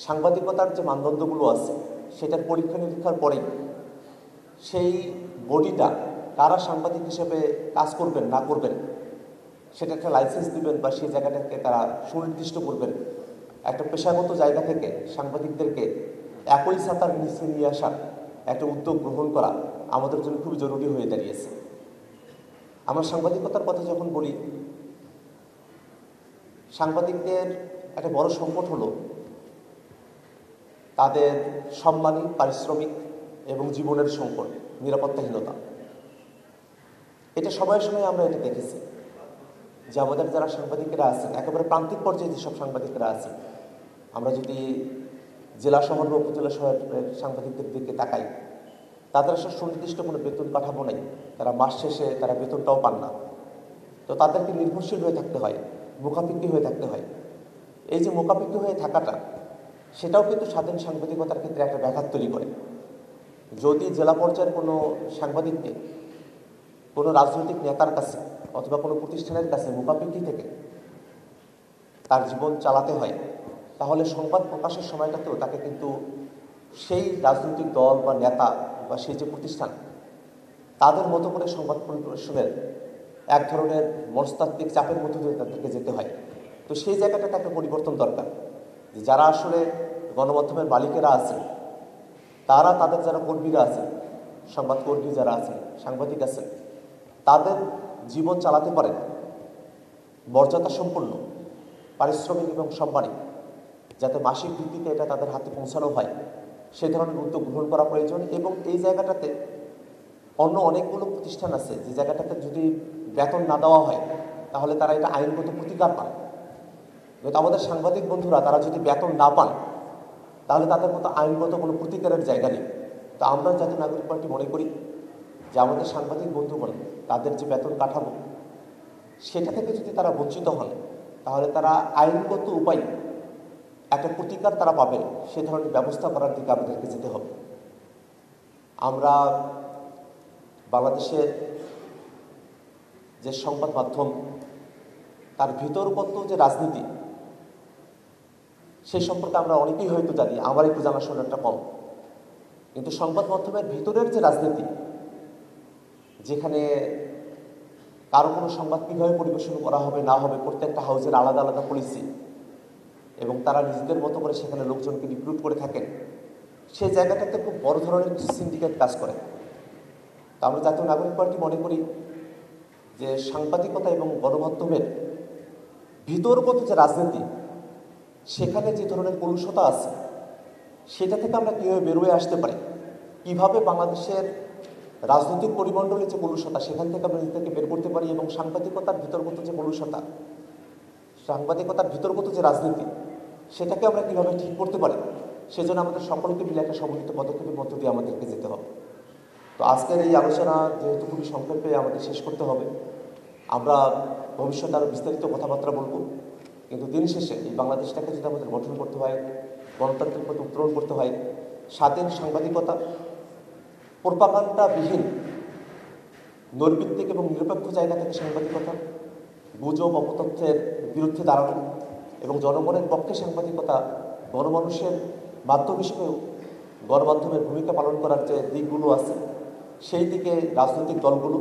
সাংবাদিকতার যে মানদণ্ডগুলো আছে সেটার পরীক্ষা নিরীক্ষার পরেই সেই বডিটা কারা সাংবাদিক হিসেবে কাজ করবেন না করবেন সেটা একটা লাইসেন্স দিবেন বা সেই জায়গাটাকে তারা সুনির্দিষ্ট করবেন। একটা পেশাগত জায়গা থেকে সাংবাদিকদেরকে একই ছাতার নিচে নিয়ে আসার একটা উদ্যোগ গ্রহণ করা আমাদের জন্য খুবই জরুরি হয়ে দাঁড়িয়েছে। আমরা সাংবাদিকতার কথা যখন বলি, সাংবাদিকদের একটা বড় সংকট হলো তাদের সম্মানী, পারিশ্রমিক এবং জীবনের সংকট, নিরাপত্তাহীনতা। এটা সময়ের সময় আমরা এটা দেখেছি যে আমাদের যারা সাংবাদিকেরা আছেন, একেবারে প্রান্তিক পর্যায়ে যেসব সাংবাদিকেরা আছেন, আমরা যদি জেলা শহর বা উপজেলা শহরের সাংবাদিকদের দিকে তাকাই, তাদের আসলে সুনির্দিষ্ট কোনো বেতন কাঠামো নেই। তারা মাস শেষে তারা বেতনটাও পান না। তো তাদেরকে নির্ভরশীল হয়ে থাকতে হয়, মুখাপেক্ষী হয়ে থাকতে হয়। এই যে মুখাপেক্ষী হয়ে থাকাটা, সেটাও কিন্তু স্বাধীন সাংবাদিকতার ক্ষেত্রে একটা ব্যাঘাত তৈরি করে। যদি জেলা পর্যায়ের কোনো সাংবাদিককে কোনো রাজনৈতিক নেতার কাছে অথবা কোনো প্রতিষ্ঠানের কাছে মুখাপেক্ষী থেকে তার জীবন চালাতে হয়, তাহলে সংবাদ প্রকাশের সময়টাতেও তাকে কিন্তু সেই রাজনৈতিক দল বা নেতা বা সেই যে প্রতিষ্ঠান তাদের মতো করে সংবাদ পরিবেশনের এক ধরনের মনস্তাত্ত্বিক চাপের মধ্যে দিয়ে তাদেরকে যেতে হয়। তো সেই জায়গাটাতে একটা পরিবর্তন দরকার, যে যারা আসলে গণমাধ্যমের মালিকেরা আছেন, তারা তাদের যারা কর্মীরা আছেন, সংবাদকর্মী যারা আছেন, সাংবাদিক আছেন, তাদের জীবন চালাতে পারেন মর্যাদা সম্পন্ন, পারিশ্রমিক এবং সম্মানী, যাতে মাসিক ভিত্তিতে এটা তাদের হাতে পৌঁছানো হয়, সেই ধরনের উদ্যোগ গ্রহণ করা প্রয়োজন। এবং এই জায়গাটাতে অন্য অনেকগুলো প্রতিষ্ঠান আছে যে জায়গাটাতে যদি বেতন না দেওয়া হয় তাহলে তারা এটা আইনগত প্রতিকার পান। কিন্তু আমাদের সাংবাদিক বন্ধুরা তারা যদি বেতন না পান তাহলে তাদের মতো আইনগত কোনো প্রতিকারের জায়গা নেই। তো আমরা জাতীয় নাগরিক পার্টি মনে করি যে আমাদের সাংবাদিক বন্ধুগণ তাদের যে বেতন কাঠামো সেটা থেকে যদি তারা বঞ্চিত হন তাহলে তারা আইনগত উপায়ে একটা প্রতিকার তারা পাবেন, সে ধরনের ব্যবস্থা করার দিকে আমাদেরকে যেতে হবে। আমরা বাংলাদেশের যে সংবাদ মাধ্যম তার ভিতরগত যে রাজনীতি সেই সম্পর্কে আমরা অনেকেই হয়তো জানি, আমার একটু জানাশোনাটা কম। কিন্তু সংবাদ মাধ্যমের ভিতরের যে রাজনীতি, যেখানে কারো কোনো সংবাদ কীভাবে পরিবেশন করা হবে না হবে, প্রত্যেকটা হাউসের আলাদা আলাদা পলিসি, এবং তারা নিজেদের মতো করে সেখানে লোকজনকে রিক্রুট করে থাকেন, সেই জায়গাটাতে খুব বড় ধরনের সিন্ডিকেট কাজ করে। তা আমরা জাতীয় নাগরিক পার্টি মনে করি যে সাংবাদিকতা এবং গণমাধ্যমের ভিতরগত যে রাজনীতি, সেখানে যে ধরনের কলুষতা আছে সেটা থেকে আমরা কীভাবে বেরোয় আসতে পারি, কীভাবে বাংলাদেশের রাজনৈতিক পরিমণ্ডলের যে কলুষতা সেখান থেকে আমরা নিজেদেরকে বের করতে পারি, এবং সাংবাদিকতার ভিতরগত যে কলুষতা, সাংবাদিকতার ভিতরগত যে রাজনীতি সেটাকে আমরা কীভাবে ঠিক করতে পারি, সেজন্য আমাদের সকলকে মিলে একটা সমন্বিত পদক্ষেপের মধ্য দিয়ে আমাদেরকে যেতে হবে। তো আজকের এই আলোচনা যেহেতু খুবই সংক্ষেপে আমাদের শেষ করতে হবে, আমরা ভবিষ্যতে আরও বিস্তারিত কথাবার্তা বলবো। কিন্তু দিন শেষে এই বাংলাদেশটাকে যদি আমাদের গঠন করতে হয়, গণতান্ত্রিক পথে উত্তরণ করতে হয়, স্বাধীন সাংবাদিকতা, প্রোপাগান্ডাবিহীন নৈর্ভিত্তিক এবং নিরপেক্ষ জায়গা থেকে সাংবাদিকতা, গুজব অপতথ্যের বিরুদ্ধে দাঁড়ানো এবং জনগণের পক্ষে সাংবাদিকতা, গণমানুষের মাধ্যম হিসেবেও গণমাধ্যমের ভূমিকা পালন করার যে দিকগুলো আছে সেই দিকে রাজনৈতিক দলগুলো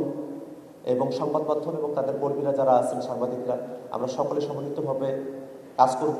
এবং সংবাদ মাধ্যম এবং তাদের কর্মীরা যারা আছেন, সাংবাদিকরা, আমরা সকলে সমন্বিতভাবে কাজ করব।